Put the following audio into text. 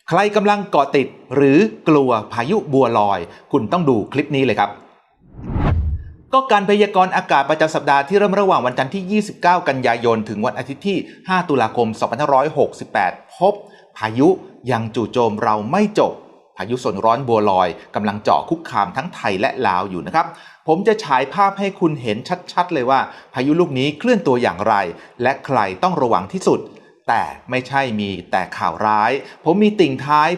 ใครกำลังเกาะติดหรือกลัวพายุบัวลอยคุณต้องดูคลิปนี้เลยครับก็การพยากรณ์อากาศประจำสัปดาห์ที่เริ่มระหว่างวันจันทร์ที่ 29 กันยายนถึงวันอาทิตย์ที่ 5 ตุลาคม 2568 พบพายุยังจู่โจมเราไม่จบพายุโซนร้อนบัวลอยกำลังเจาะคุกคามทั้งไทยและลาวอยู่นะครับผมจะฉายภาพให้คุณเห็นชัดๆเลยว่าพายุลูกนี้เคลื่อนตัวอย่างไรและใครต้องระวังที่สุดแต่ไม่ใช่มีแต่ข่าวร้ายผมมีติ่งท้าย